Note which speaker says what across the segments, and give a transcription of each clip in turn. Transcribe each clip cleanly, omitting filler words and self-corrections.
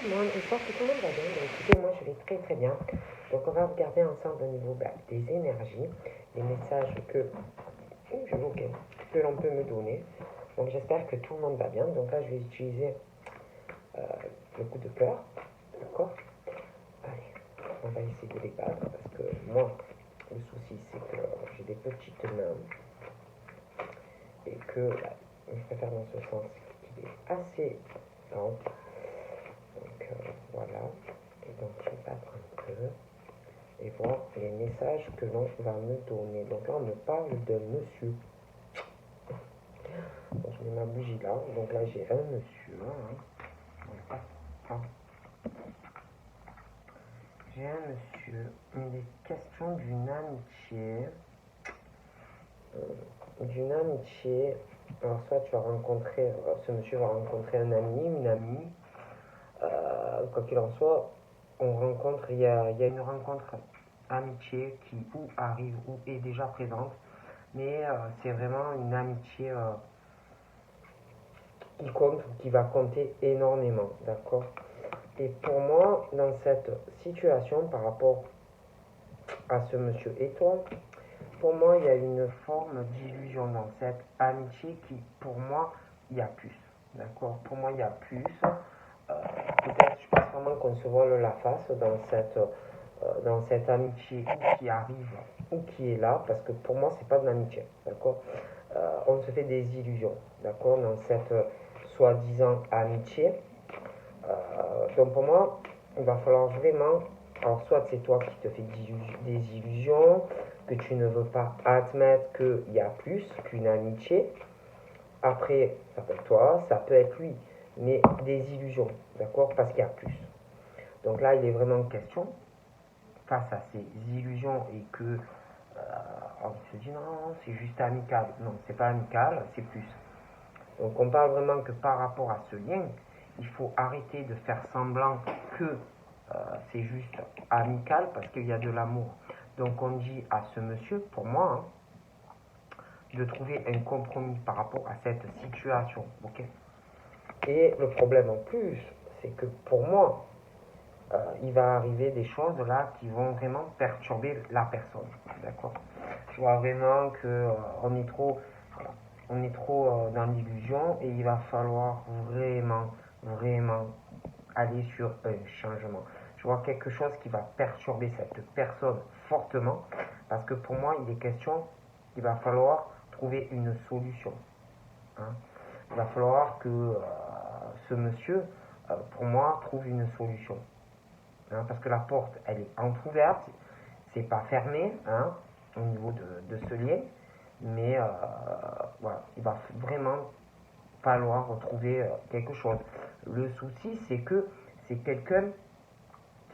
Speaker 1: tout le monde, j'espère que tout le monde va bien. Donc, écoutez, moi je vais très très bien. Donc on va regarder ensemble au niveau des énergies, les messages que l'on peut me donner. Donc j'espère que tout le monde va bien. Donc là je vais utiliser le coup de cœur. D'accord. Allez, on va essayer de les battre parce que moi, le souci c'est que j'ai des petites mains et que je préfère dans ce sens qu'il est assez grand. Donc voilà. Et donc je vais battre un peu et voir les messages que l'on va me donner. Donc là on me parle d'un monsieur. Donc je mets ma bougie là. Donc là j'ai un monsieur. J'ai un monsieur. Il est question d'une amitié. D'une amitié. Alors soit tu vas rencontrer, ce monsieur va rencontrer un ami, une amie. Quoi qu'il en soit, il y a une rencontre amitié qui ou arrive ou est déjà présente, mais c'est vraiment une amitié qui compte ou qui va compter énormément, d'accord. Et pour moi, dans cette situation, par rapport à ce monsieur et toi, pour moi, il y a une forme d'illusion dans cette amitié qui, pour moi, il y a plus, d'accord. Pour moi, il y a plus. Peut-être, je pense vraiment qu'on se voile la face dans cette amitié qui arrive ou qui est là, parce que pour moi, c'est pas de l'amitié, d'accord. On se fait des illusions, d'accord, dans cette soi-disant amitié. Donc pour moi, il va falloir vraiment, alors soit c'est toi qui te fais des illusions, que tu ne veux pas admettre qu'il y a plus qu'une amitié. Après, ça peut être toi, ça peut être lui, mais des illusions, d'accord, parce qu'il y a plus. Donc là, il est vraiment question, face à ces illusions et que on se dit non, c'est juste amical. Non, c'est pas amical, c'est plus. Donc on parle vraiment que par rapport à ce lien, il faut arrêter de faire semblant que c'est juste amical parce qu'il y a de l'amour. Donc on dit à ce monsieur, pour moi, de trouver un compromis par rapport à cette situation. Ok. Et le problème en plus, c'est que pour moi, il va arriver des choses là qui vont vraiment perturber la personne. D'accord. Je vois vraiment que on est trop dans l'illusion et il va falloir vraiment aller sur un changement. Je vois quelque chose qui va perturber cette personne fortement parce que pour moi, il est question qu'il va falloir trouver une solution. Hein. Il va falloir que ce monsieur, pour moi, trouve une solution. Hein, parce que la porte, elle est entrouverte, c'est pas fermé hein, au niveau de ce lien, mais voilà, il va vraiment falloir retrouver quelque chose. Le souci, c'est que c'est quelqu'un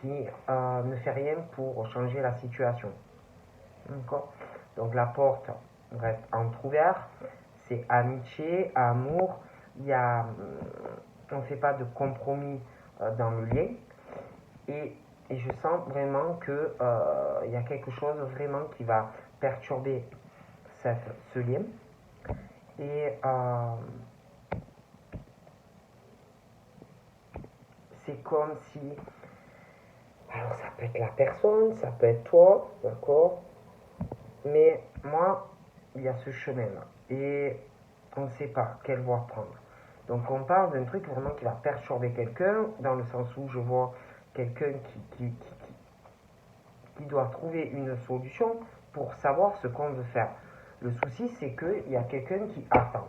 Speaker 1: qui ne fait rien pour changer la situation. D'accord. Donc la porte reste entrouverte, c'est amitié, amour, on ne fait pas de compromis dans le lien. Et je sens vraiment que il y a quelque chose vraiment qui va perturber ce lien. Et c'est comme si, alors ça peut être la personne, ça peut être toi, d'accord. Mais moi, il y a ce chemin-là. Et on ne sait pas quelle voie prendre. Donc on parle d'un truc vraiment qui va perturber quelqu'un, dans le sens où je vois quelqu'un qui doit trouver une solution pour savoir ce qu'on veut faire. Le souci, c'est qu'il y a quelqu'un qui attend.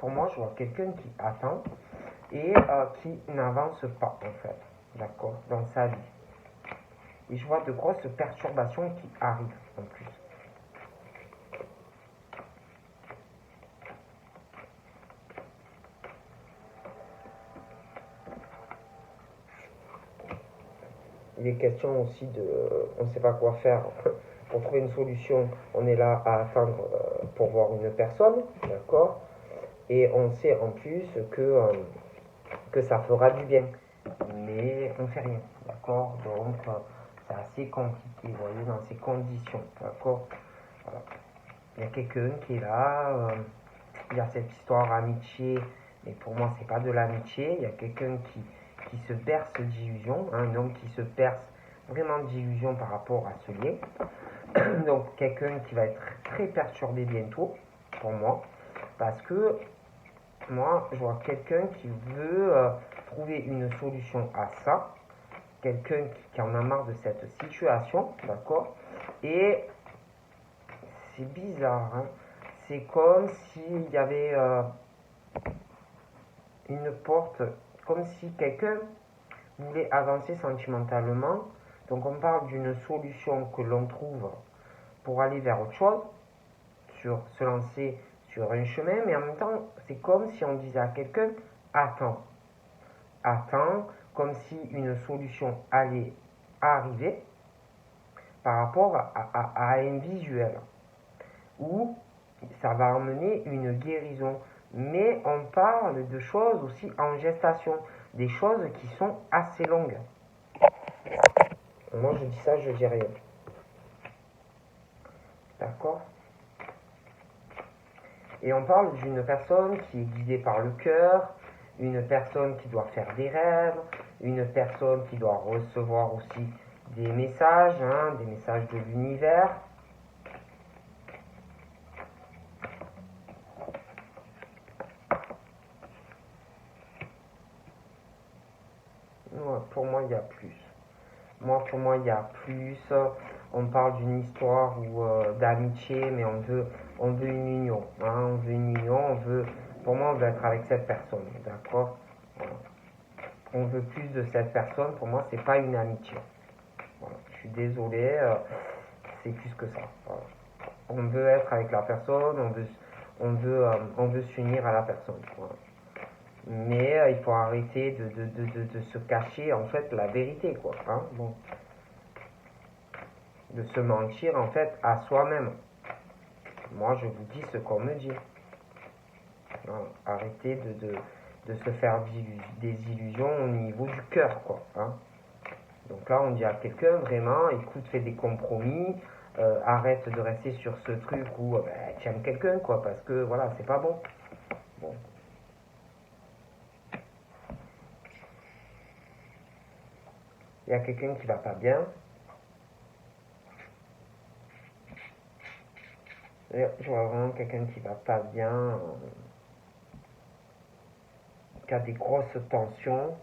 Speaker 1: Pour moi, je vois quelqu'un qui attend et qui n'avance pas, en fait, d'accord, dans sa vie. Et je vois de grosses perturbations qui arrivent, en plus. Il est question aussi on ne sait pas quoi faire pour trouver une solution. On est là à attendre pour voir une personne, d'accord. Et on sait en plus que ça fera du bien. Mais on ne fait rien, d'accord. Donc c'est assez compliqué, vous voyez, dans ces conditions, d'accord. Voilà. Il y a quelqu'un qui est là, il y a cette histoire amitié, mais pour moi c'est pas de l'amitié. Il y a quelqu'un qui se berce d'illusions, hein, un homme qui se berce vraiment d'illusions par rapport à ce lien. Donc quelqu'un qui va être très perturbé bientôt, pour moi, parce que moi, je vois quelqu'un qui veut trouver une solution à ça, quelqu'un qui en a marre de cette situation, d'accord? Et c'est bizarre, hein? C'est comme s'il y avait une porte, comme si quelqu'un voulait avancer sentimentalement. Donc on parle d'une solution que l'on trouve pour aller vers autre chose, sur se lancer sur un chemin, mais en même temps, c'est comme si on disait à quelqu'un, attends, attends, comme si une solution allait arriver par rapport à un visuel, où ça va emmener une guérison. Mais on parle de choses aussi en gestation, des choses qui sont assez longues. Moi je dis ça, je dis rien. D'accord? Et on parle d'une personne qui est guidée par le cœur, une personne qui doit faire des rêves, une personne qui doit recevoir aussi des messages, hein, des messages de l'univers. Ouais, pour moi, il y a plus. Pour moi, il y a plus. On parle d'une histoire ou d'amitié, mais on veut une union. Hein, on veut une union, pour moi, on veut être avec cette personne. D'accord? Voilà. On veut plus de cette personne. Pour moi, c'est pas une amitié. Voilà. Je suis désolé, c'est plus que ça. Voilà. On veut être avec la personne, on veut s'unir à la personne. Voilà. Mais il faut arrêter de se cacher en fait la vérité, quoi. Hein, bon. De se mentir en fait à soi-même. Moi, je vous dis ce qu'on me dit. Hein, arrêtez de se faire des illusions au niveau du cœur, quoi. Hein. Donc là, on dit à quelqu'un vraiment, écoute, fais des compromis, arrête de rester sur ce truc où tu aimes quelqu'un, quoi, parce que voilà, c'est pas bon. Bon. Il y a quelqu'un qui va pas bien. Je vois vraiment quelqu'un qui va pas bien, qui a des grosses tensions,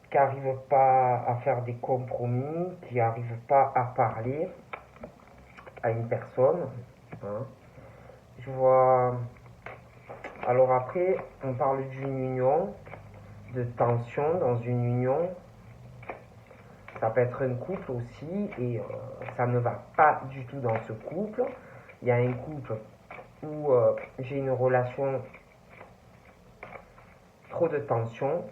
Speaker 1: qui n'arrive pas à faire des compromis, qui n'arrive pas à parler à une personne. Hein. Je vois. Alors après, on parle d'une union, de tension dans une union. Ça peut être un couple aussi, et ça ne va pas du tout dans ce couple. Il y a un couple où j'ai une relation trop de tension,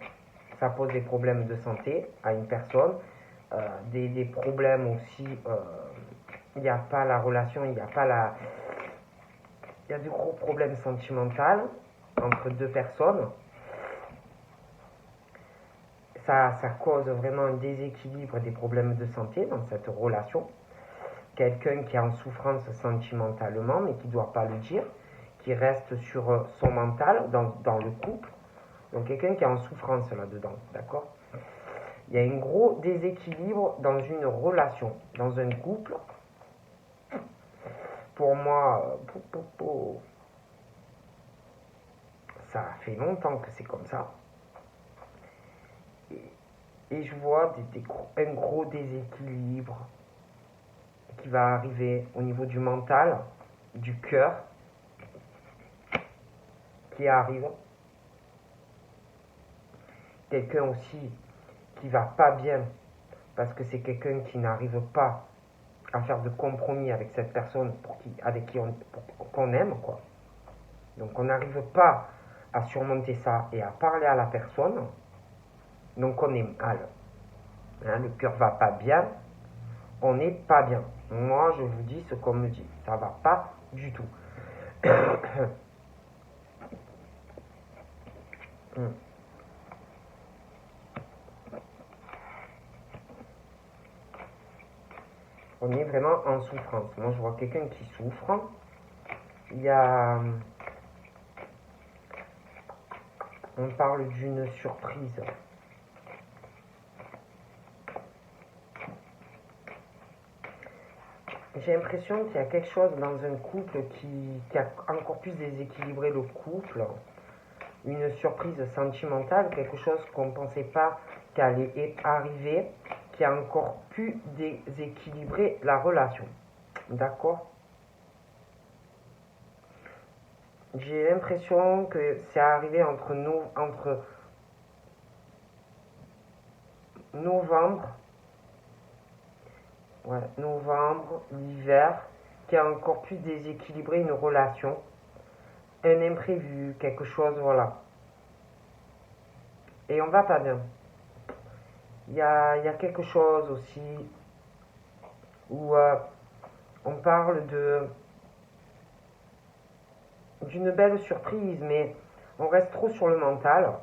Speaker 1: ça pose des problèmes de santé à une personne, des problèmes aussi, il n'y a pas la relation, il y a de gros problèmes sentimentaux entre deux personnes. Ça cause vraiment un déséquilibre, des problèmes de santé dans cette relation. Quelqu'un qui est en souffrance sentimentalement, mais qui ne doit pas le dire, qui reste sur son mental dans le couple. Donc quelqu'un qui est en souffrance là-dedans, d'accord? Il y a un gros déséquilibre dans une relation, dans un couple. Pour moi, ça fait longtemps que c'est comme ça. Et je vois un gros déséquilibre qui va arriver au niveau du mental, du cœur, qui arrive. Quelqu'un aussi qui va pas bien, parce que c'est quelqu'un qui n'arrive pas à faire de compromis avec cette personne avec qui qu'on aime, quoi. Donc on n'arrive pas à surmonter ça et à parler à la personne. Donc on est mal. Hein, le cœur va pas bien. On n'est pas bien. Moi, je vous dis ce qu'on me dit. Ça va pas du tout. On est vraiment en souffrance. Moi, je vois quelqu'un qui souffre. Il y a On parle d'une surprise. J'ai l'impression qu'il y a quelque chose dans un couple qui a encore plus déséquilibré le couple. Une surprise sentimentale, quelque chose qu'on ne pensait pas qu'allait arriver, qui a encore plus déséquilibré la relation. D'accord? J'ai l'impression que c'est arrivé entre novembre, ouais, novembre, l'hiver, qui a encore plus déséquilibré une relation. Un imprévu, quelque chose, voilà. Et on va pas bien. Il y a quelque chose aussi où on parle d'une belle surprise, mais on reste trop sur le mental.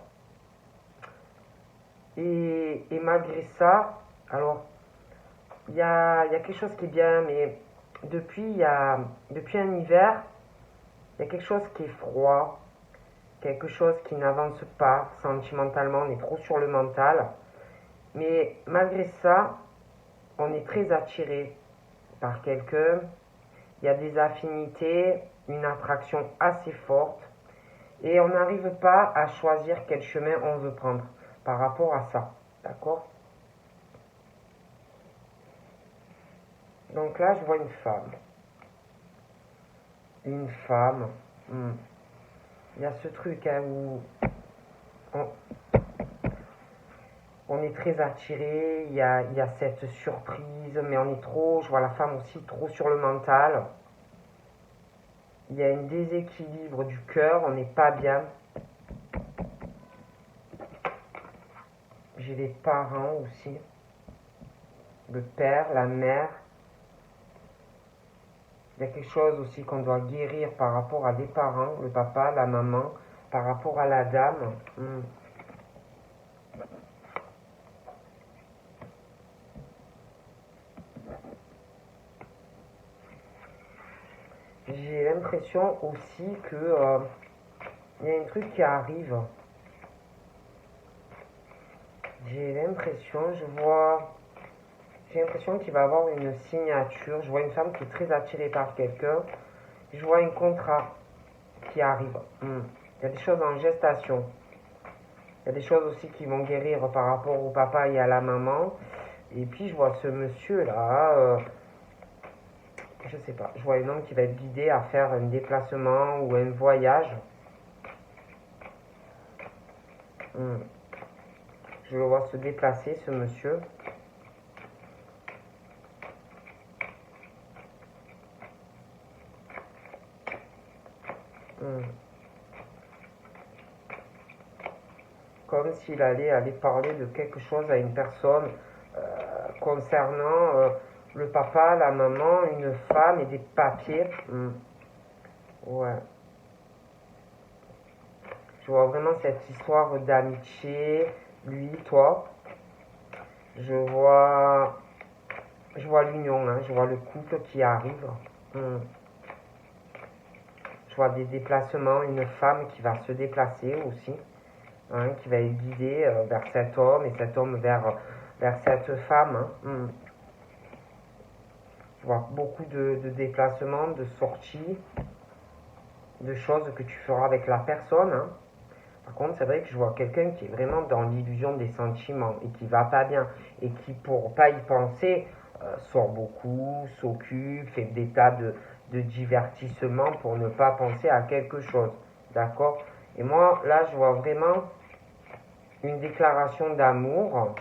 Speaker 1: Et malgré ça, alors, il y a quelque chose qui est bien, mais depuis un hiver, il y a quelque chose qui est froid, quelque chose qui n'avance pas sentimentalement, on est trop sur le mental. Mais malgré ça, on est très attiré par quelqu'un, il y a des affinités, une attraction assez forte, et on n'arrive pas à choisir quel chemin on veut prendre par rapport à ça. D'accord? Donc là, je vois une femme. Une femme. Il y a ce truc hein, où on, on est très attiré, il y a cette surprise, mais on est trop, je vois la femme aussi trop sur le mental. Il y a un déséquilibre du cœur, on n'est pas bien. J'ai les parents aussi, le père, la mère. Il y a quelque chose aussi qu'on doit guérir par rapport à des parents, le papa, la maman, par rapport à la dame. J'ai l'impression aussi que il y a un truc qui arrive. J'ai l'impression qu'il va y avoir une signature. Je vois une femme qui est très attirée par quelqu'un. Je vois un contrat qui arrive. Il y a des choses en gestation. Il y a des choses aussi qui vont guérir par rapport au papa et à la maman. Et puis je vois ce monsieur là, je sais pas, je vois un homme qui va être guidé à faire un déplacement ou un voyage. Je le vois se déplacer, ce monsieur. Comme s'il allait aller parler de quelque chose à une personne concernant le papa, la maman, une femme et des papiers. Ouais. Je vois vraiment cette histoire d'amitié, lui, toi. Je vois, je vois l'union, hein, je vois le couple qui arrive. Je vois des déplacements, une femme qui va se déplacer aussi, hein, qui va être guidée vers cet homme et cet homme vers cette femme. Je vois beaucoup de déplacements, de sorties, de choses que tu feras avec la personne. Par contre, c'est vrai que je vois quelqu'un qui est vraiment dans l'illusion des sentiments et qui va pas bien et qui, pour pas y penser, sort beaucoup, s'occupe, fait des tas de divertissements pour ne pas penser à quelque chose. D'accord? Et moi, là, je vois vraiment une déclaration d'amour.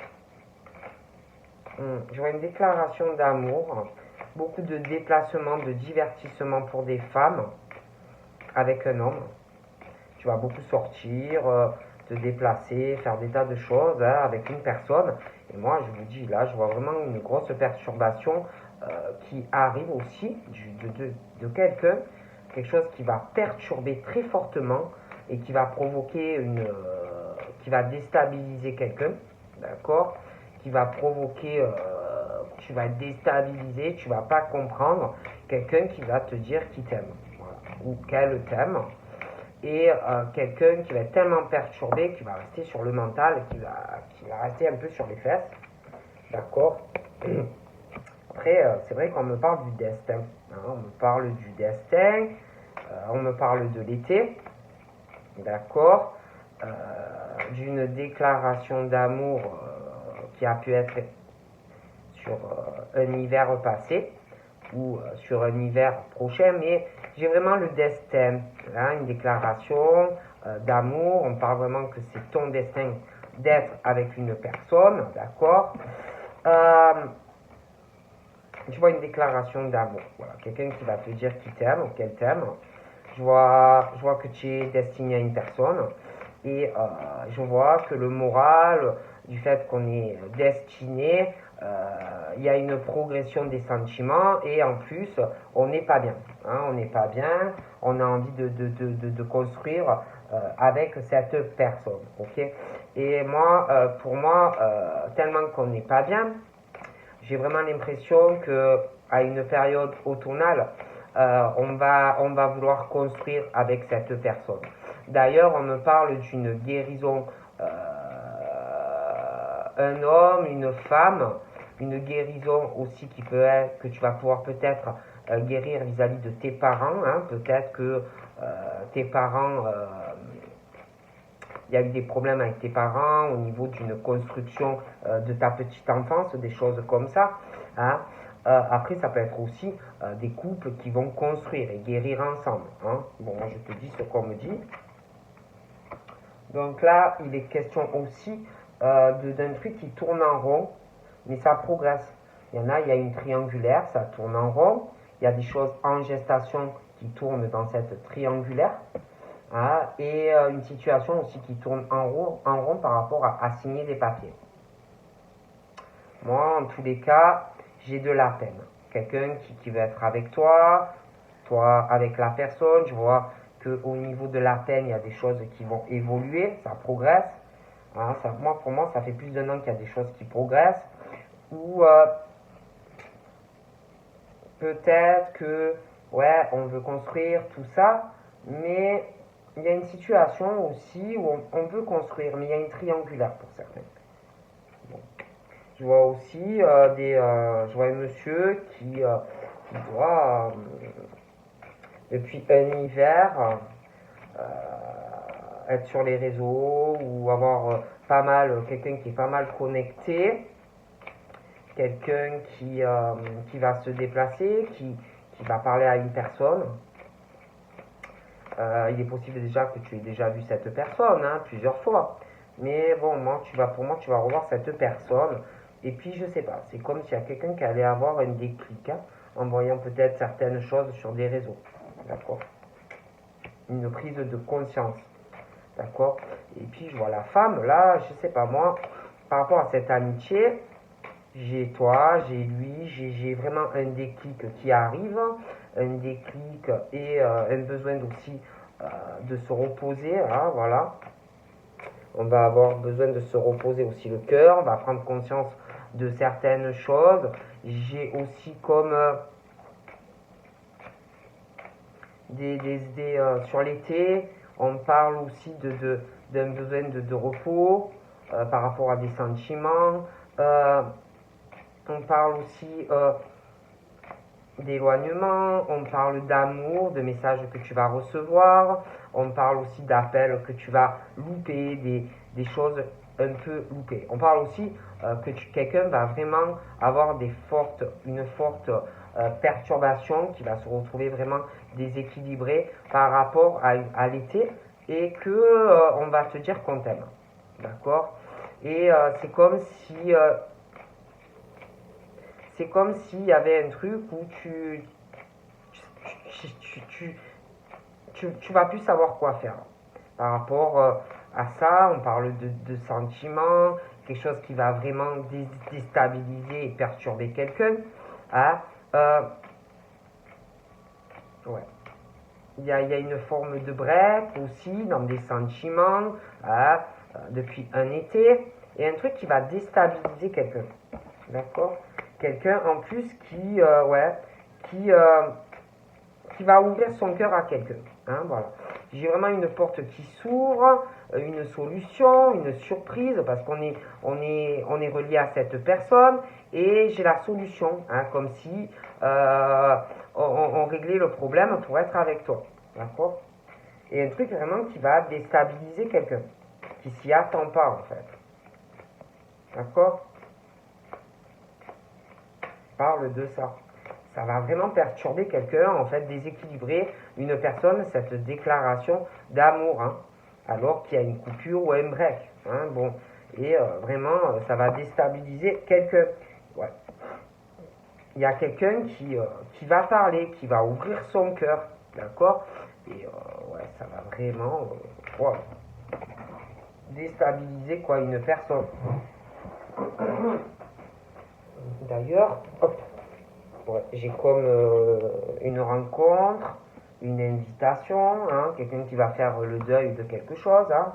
Speaker 1: Je vois une déclaration d'amour, beaucoup de déplacements, de divertissements pour des femmes avec un homme. Tu vas beaucoup sortir, te déplacer, faire des tas de choses avec une personne. Et moi, je vous dis, là, je vois vraiment une grosse perturbation qui arrive aussi de quelqu'un, quelque chose qui va perturber très fortement et qui va provoquer qui va déstabiliser quelqu'un, d'accord? Qui va provoquer, tu vas être déstabilisé, tu vas pas comprendre quelqu'un qui va te dire qu'il t'aime, voilà, ou qu'elle t'aime. et quelqu'un qui va être tellement perturbé, qui va rester sur le mental, qui va rester un peu sur les fesses. D'accord. Après, c'est vrai qu'on me parle du destin. Hein, on me parle du destin, on me parle de l'été. D'accord. D'une déclaration d'amour qui a pu être sur un hiver passé ou sur un hiver prochain, mais j'ai vraiment le destin, hein, une déclaration d'amour. On parle vraiment que c'est ton destin d'être avec une personne, d'accord. Je vois une déclaration d'amour, voilà, quelqu'un qui va te dire qu'il t'aime ou qu'elle t'aime. Je vois que tu es destiné à une personne et je vois que le moral du fait qu'on est destiné, il y a une progression des sentiments et en plus on n'est pas bien, hein, on n'est pas bien, on a envie de construire avec cette personne, ok. Et moi, pour moi, tellement qu'on n'est pas bien, j'ai vraiment l'impression que à une période automnale, on va vouloir construire avec cette personne. D'ailleurs, on me parle d'une guérison, un homme, une femme, une guérison aussi qui peut être, que tu vas pouvoir peut-être guérir vis-à-vis de tes parents. Hein. Peut-être que tes parents, il y a eu des problèmes avec tes parents au niveau d'une construction de ta petite enfance, des choses comme ça. Hein. Après, ça peut être aussi des couples qui vont construire et guérir ensemble. Hein. Bon, moi, je te dis ce qu'on me dit. Donc là, il est question aussi d'un truc qui tourne en rond, mais ça progresse. Il y a une triangulaire, ça tourne en rond. Il y a des choses en gestation qui tournent dans cette triangulaire. Hein, et une situation aussi qui tourne en rond par rapport à signer des papiers. Moi, en tous les cas, j'ai de la peine. Quelqu'un qui veut être avec toi avec la personne, je vois qu'au niveau de la peine, il y a des choses qui vont évoluer, ça progresse. Hein, pour moi, ça fait plus d'un an qu'il y a des choses qui progressent. Ou peut-être que, ouais, on veut construire tout ça, mais il y a une situation aussi où on peut construire, mais il y a une triangulaire pour certains. Bon. Je vois aussi je vois un monsieur qui doit, depuis un hiver, être sur les réseaux ou avoir quelqu'un qui est pas mal connecté, quelqu'un qui va se déplacer, qui va parler à une personne. Il est possible déjà que tu aies déjà vu cette personne hein, plusieurs fois. Mais bon, pour moi, tu vas revoir cette personne. Et puis, je sais pas, c'est comme s'il y a quelqu'un qui allait avoir un déclic hein, en voyant peut-être certaines choses sur des réseaux. D'accord. Une prise de conscience. D'accord. Et puis, je vois la femme, là, je sais pas, moi, par rapport à cette amitié, j'ai toi, j'ai lui, j'ai vraiment un déclic qui arrive, un déclic et un besoin aussi de se reposer, hein, voilà. On va avoir besoin de se reposer aussi le cœur, on va prendre conscience de certaines choses. J'ai aussi comme sur l'été, on parle aussi d'un besoin de repos par rapport à des sentiments. On parle aussi d'éloignement, on parle d'amour, de messages que tu vas recevoir, on parle aussi d'appels que tu vas louper, des choses un peu loupées. On parle aussi que quelqu'un va vraiment avoir une forte perturbation, qui va se retrouver vraiment déséquilibré par rapport à l'été et que on va te dire qu'on t'aime. D'accord. Et c'est comme s'il y avait un truc où tu vas plus savoir quoi faire. Par rapport à ça, on parle de sentiments, quelque chose qui va vraiment déstabiliser et perturber quelqu'un. Hein? Ouais. Il y a une forme de break aussi dans des sentiments hein, depuis un été. Et un truc qui va déstabiliser quelqu'un. D'accord. Quelqu'un en plus qui va ouvrir son cœur à quelqu'un. Hein, voilà. J'ai vraiment une porte qui s'ouvre, une solution, une surprise, parce qu'on est relié à cette personne, et j'ai la solution, hein, comme si on réglait le problème pour être avec toi. D'accord? Et un truc vraiment qui va déstabiliser quelqu'un, qui s'y attend pas en fait. D'accord? Parle de ça. Ça va vraiment perturber quelqu'un, en fait, déséquilibrer une personne, cette déclaration d'amour, hein, alors qu'il y a une coupure ou un break. Hein, bon, et vraiment, ça va déstabiliser quelqu'un. Ouais. Il y a quelqu'un qui va parler, qui va ouvrir son cœur, d'accord? Et ouais, ça va vraiment wow, déstabiliser quoi une personne. D'ailleurs, hop, ouais, j'ai comme une rencontre, une invitation, hein, quelqu'un qui va faire le deuil de quelque chose, hein,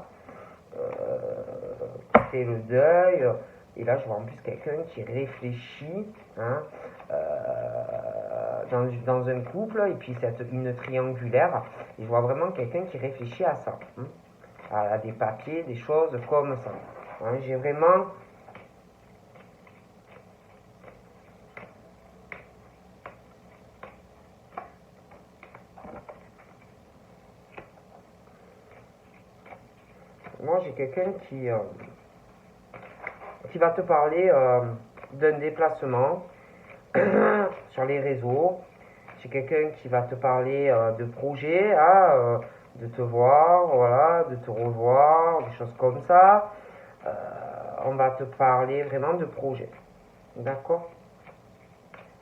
Speaker 1: qui fait le deuil. Et là, je vois en plus quelqu'un qui réfléchit, hein, dans un couple, et puis une triangulaire. Et je vois vraiment quelqu'un qui réfléchit à ça, hein, à des papiers, des choses comme ça. Hein, j'ai vraiment moi j'ai quelqu'un qui va te parler d'un déplacement sur les réseaux. J'ai quelqu'un qui va te parler de projets, de te voir, voilà, de te revoir, des choses comme ça. On va te parler vraiment de projets. D'accord?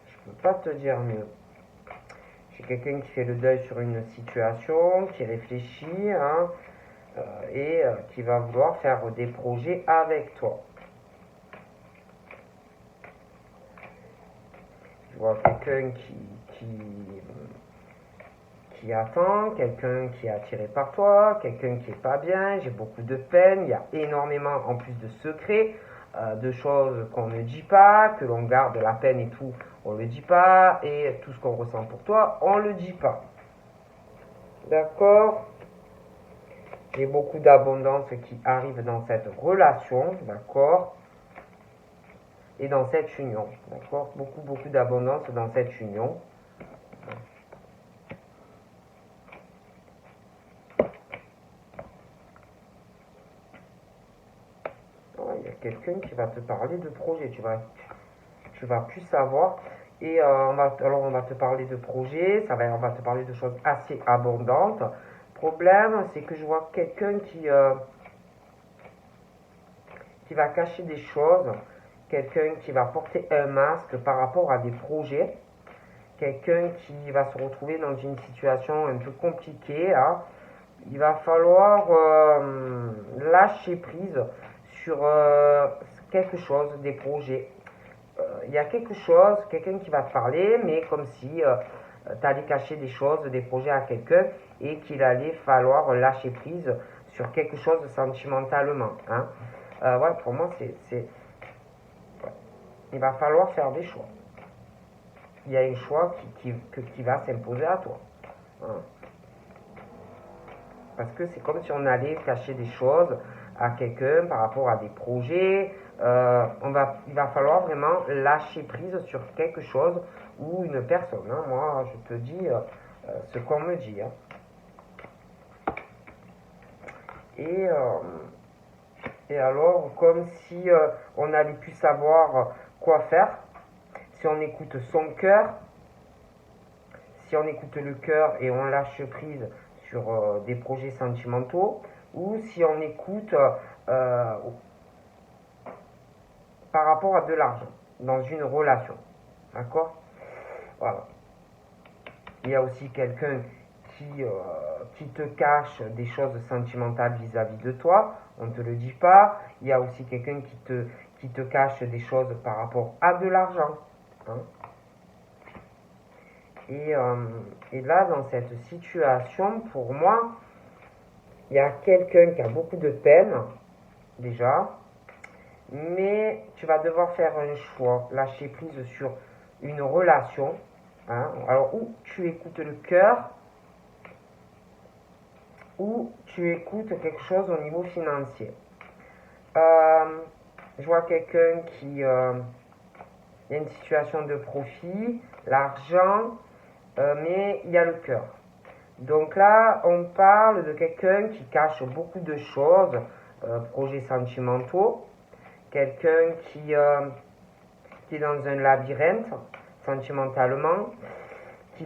Speaker 1: Je peux pas te dire mieux. J'ai quelqu'un qui fait le deuil sur une situation, qui réfléchit, hein, et qui va vouloir faire des projets avec toi. Je vois quelqu'un qui attend, quelqu'un qui est attiré par toi, quelqu'un qui est pas bien, j'ai beaucoup de peine, il y a énormément en plus de secrets, de choses qu'on ne dit pas, que l'on garde la peine et tout, on ne le dit pas, et tout ce qu'on ressent pour toi, on ne le dit pas. D'accord? J'ai beaucoup d'abondance qui arrive dans cette relation, d'accord? Et dans cette union, d'accord? Beaucoup d'abondance dans cette union. Il y a quelqu'un qui va te parler de projet, tu vas plus savoir. Et on va te parler de projet, on va te parler de choses assez abondantes. Problème, c'est que je vois quelqu'un qui va cacher des choses, quelqu'un qui va porter un masque par rapport à des projets, quelqu'un qui va se retrouver dans une situation un peu compliquée. Hein. Il va falloir lâcher prise sur quelque chose, des projets. Il y a quelque chose, quelqu'un qui va te parler, mais comme si tu allais cacher des choses, des projets à quelqu'un et qu'il allait falloir lâcher prise sur quelque chose sentimentalement. Hein. Ouais, pour moi, ouais. Il va falloir faire des choix. Il y a un choix qui va s'imposer à toi. Hein. Parce que c'est comme si on allait cacher des choses à quelqu'un par rapport à des projets. Il va falloir vraiment lâcher prise sur quelque chose ou une personne. Hein. Moi, je te dis ce qu'on me dit. Hein. Et alors, comme si on allait plus savoir quoi faire, si on écoute son cœur, si on écoute le cœur et on lâche prise sur des projets sentimentaux, ou si on écoute par rapport à de l'argent dans une relation. D'accord? Voilà. Il y a aussi quelqu'un qui te cache des choses sentimentales vis-à-vis de toi, on ne te le dit pas. Il y a aussi quelqu'un qui te cache des choses par rapport à de l'argent. Hein. Et là, dans cette situation, pour moi, il y a quelqu'un qui a beaucoup de peine, déjà, mais tu vas devoir faire un choix, lâcher prise sur une relation. Hein. Alors, où tu écoutes le cœur, ou tu écoutes quelque chose au niveau financier. Je vois quelqu'un qui... il y a une situation de profit, l'argent, mais il y a le cœur. Donc là, on parle de quelqu'un qui cache beaucoup de choses, projets sentimentaux, quelqu'un qui est dans un labyrinthe sentimentalement, qui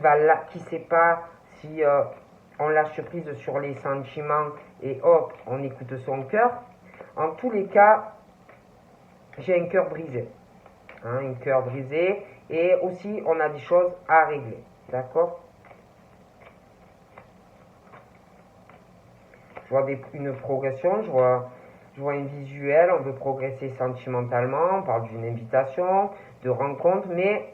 Speaker 1: sait pas si on lâche prise sur les sentiments et hop, on écoute son cœur. En tous les cas, j'ai un cœur brisé. Un cœur brisé. Et aussi, on a des choses à régler. D'accord? Je vois une progression, je vois un visuel, on veut progresser sentimentalement, on parle d'une invitation, de rencontre, mais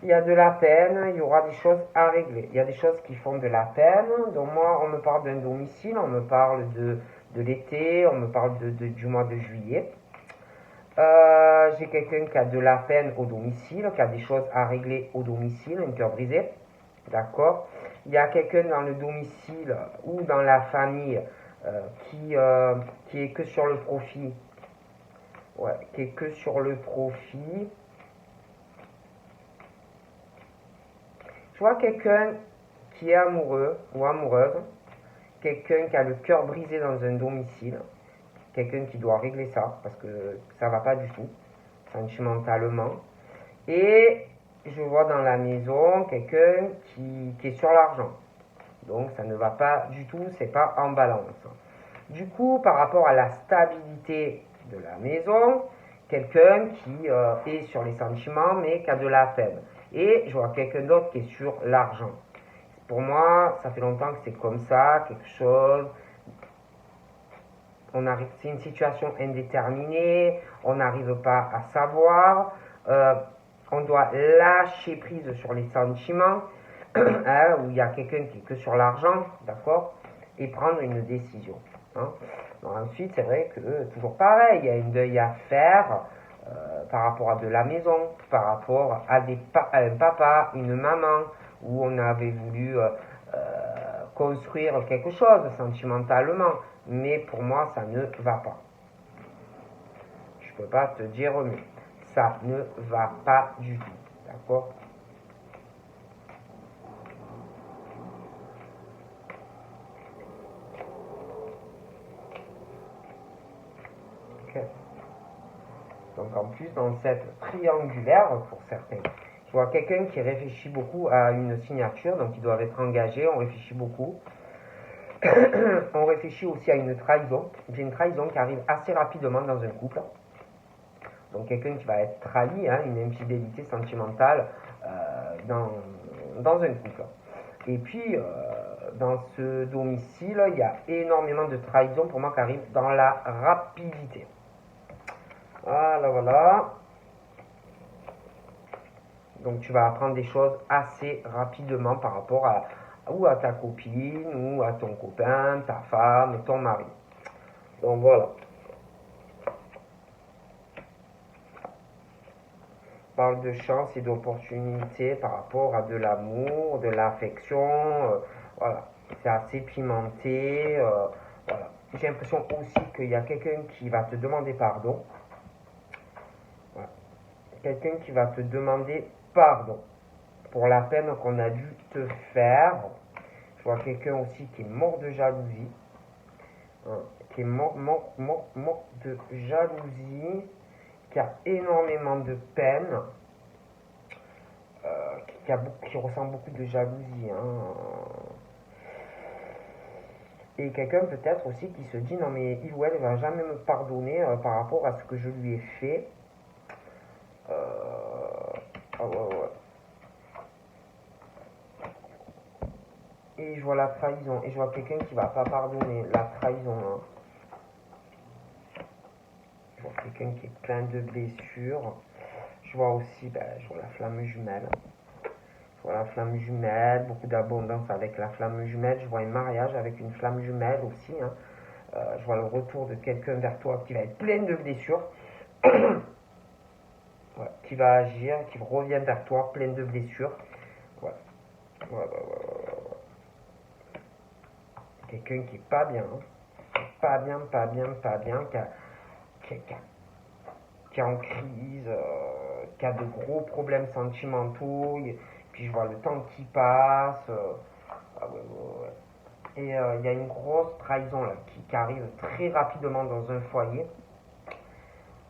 Speaker 1: il y a de la peine, il y aura des choses à régler. Il y a des choses qui font de la peine. Donc moi, on me parle d'un domicile, on me parle de l'été, on me parle du mois de juillet. J'ai quelqu'un qui a de la peine au domicile, qui a des choses à régler au domicile, un cœur brisé. D'accord? Il y a quelqu'un dans le domicile ou dans la famille qui est que sur le profit. Ouais, qui est que sur le profit. Je vois quelqu'un qui est amoureux ou amoureuse, quelqu'un qui a le cœur brisé dans un domicile, quelqu'un qui doit régler ça parce que ça va pas du tout, sentimentalement. Et je vois dans la maison quelqu'un qui est sur l'argent. Donc ça ne va pas du tout, c'est pas en balance. Du coup, par rapport à la stabilité de la maison, quelqu'un qui est sur les sentiments mais qui a de la peine. Et je vois quelqu'un d'autre qui est sur l'argent. Pour moi, ça fait longtemps que c'est comme ça, quelque chose. C'est une situation indéterminée, on n'arrive pas à savoir. On doit lâcher prise sur les sentiments, hein, où il y a quelqu'un qui est que sur l'argent, d'accord, et prendre une décision. Hein. Ensuite, c'est vrai que toujours pareil, il y a un deuil à faire par rapport à de la maison, par rapport à un papa, une maman, où on avait voulu construire quelque chose sentimentalement, mais pour moi, ça ne va pas. Je peux pas te dire mieux. Ça ne va pas du tout. D'accord? Ok. Donc en plus, dans cette triangulaire, pour certains, je vois quelqu'un qui réfléchit beaucoup à une signature, donc ils doivent être engagés, on réfléchit beaucoup. On réfléchit aussi à une trahison. J'ai une trahison qui arrive assez rapidement dans un couple. Donc quelqu'un qui va être trahi, hein, une infidélité sentimentale dans un couple. Et puis, dans ce domicile, il y a énormément de trahison pour moi qui arrive dans la rapidité. Voilà, voilà. Donc tu vas apprendre des choses assez rapidement par rapport à ou à ta copine, ou à ton copain, ta femme, ton mari. Donc voilà. Parle de chance et d'opportunité par rapport à de l'amour, de l'affection. Voilà. C'est assez pimenté. Voilà. J'ai l'impression aussi qu'il y a quelqu'un qui va te demander pardon. Voilà. Quelqu'un qui va te demander pardon pour la peine qu'on a dû te faire. Je vois quelqu'un aussi qui est mort de jalousie. Hein, qui est mort de jalousie, qui a énormément de peine, qui ressent beaucoup de jalousie. Hein. Et quelqu'un peut-être aussi qui se dit non mais il ou elle ne va jamais me pardonner par rapport à ce que je lui ai fait. Ah ouais, ouais. Et je vois la trahison. Et je vois quelqu'un qui va pas pardonner la trahison. Hein. Je vois quelqu'un qui est plein de blessures. Je vois aussi, je vois la flamme jumelle. Je vois la flamme jumelle, beaucoup d'abondance avec la flamme jumelle. Je vois un mariage avec une flamme jumelle aussi. Hein. Je vois le retour de quelqu'un vers toi qui va être plein de blessures. Ouais, qui va agir, qui revient vers toi plein de blessures. Ouais. Ouais. quelqu'un qui est pas bien, hein. Pas bien, pas bien, pas bien, qui est en crise, qui a de gros problèmes sentimentaux, puis je vois le temps qui passe, ah ouais, ouais, ouais. Et il y a une grosse trahison là, qui arrive très rapidement dans un foyer.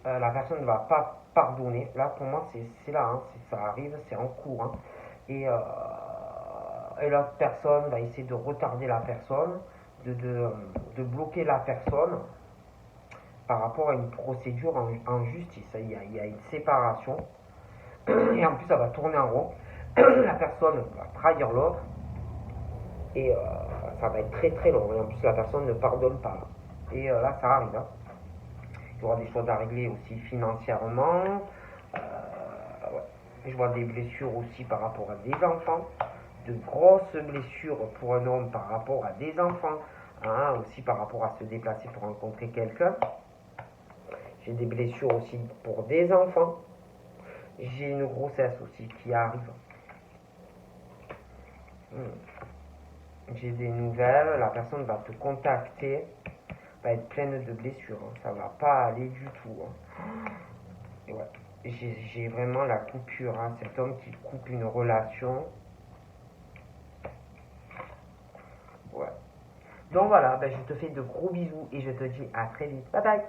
Speaker 1: La personne ne va pas pardonner. Là, pour moi, c'est là, hein, ça arrive, c'est en cours. Hein. Et, euh, et l'autre personne va essayer de retarder la personne, de bloquer la personne par rapport à une procédure en justice. Il y a une séparation. Et en plus, ça va tourner en rond. La personne va trahir l'autre. Et ça va être très très long. Et en plus, la personne ne pardonne pas. Et là, ça arrive. Hein. Il y aura des choses à régler aussi financièrement. Ouais. Je vois des blessures aussi par rapport à des enfants. De grosses blessures pour un homme par rapport à des enfants. Hein, aussi par rapport à se déplacer pour rencontrer quelqu'un. J'ai des blessures aussi pour des enfants. J'ai une grossesse aussi qui arrive. J'ai des nouvelles, la personne va te contacter, va être pleine de blessures, hein. Ça va pas aller du tout. Hein. Et ouais. J'ai vraiment la coupure, hein. Cet homme qui coupe une relation. Ouais. Donc voilà, ben, je te fais de gros bisous et je te dis à très vite. Bye bye.